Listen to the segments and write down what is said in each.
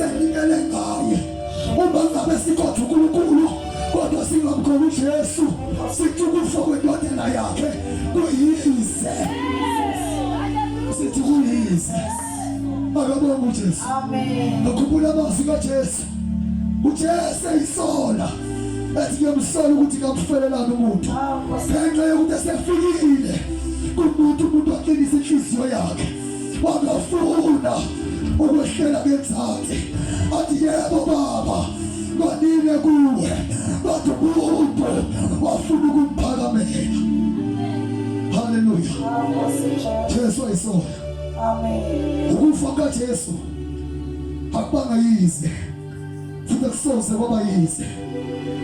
senikele ngaye uma ngabe sikhotha uNkulunkulu kodwa singamkhona uJesu sithi ukufa kwendodana yakhe kuyize sithi kuyize akabonga uJesu amen ngikhumbula amazwi kaJesu uJesu isola ethi ngiyamsola ukuthi kamfelelana umuntu ngenxa yokuthi esefikile umuntu waqinisa inhliziyo yakhe wangafuna ukwehlela ngenzansi athi yebo baba nganile kuwe kodwa umuntu wafuna ukumphakamela haleluya Jesu ayisola amen ukufa kaJesu akubanga yize futhi akusoze kwaba yize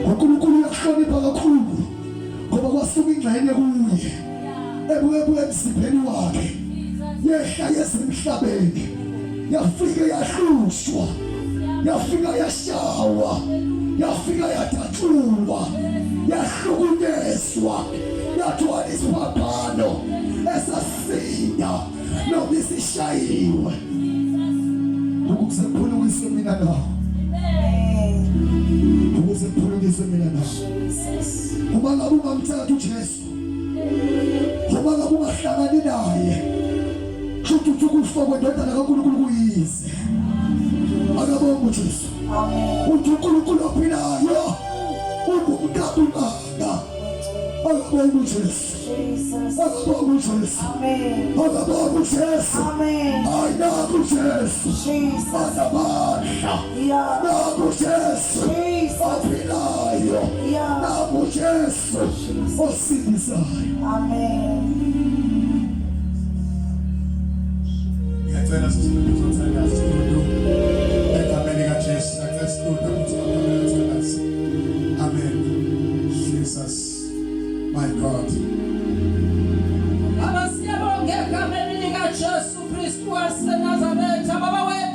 uNkulunkulu uyahlonipha kakhulu ngoba kwasuka ingxenye kuye ebuye emsipheni wakhe yehla yesemhlabeni yafika yahlushwa yafika yashawa yafika yadatshulwa yahlukunyezwa yathwala isiphambano esasinya noma isishayiwe ukuze ngiphulukise mina nawe ukuze ngiphulukise mina nawe uma ngabe ungamthatha uJesu uma ngabe ungahlangani naye futhi ukufa kwendodana kaNkulunkulu kuyize akabonga uJesu amen uthi uNkulunkulu ophilayo ungumntabunganga akabonga uJesu akabonga uJesu amen akabonga uJesu amen ayinako uJesu anamandla nako uJesu ophilayo nako uJesu osindisayo amen. Ngiyacela sisibonge uzothatha isitudio egameni kaJesu ngicela isitudio ukuthi ngiyacela amen Jesus my God Baba siyabonga egameni likaJesu Kristu waseNazaretha baba wethu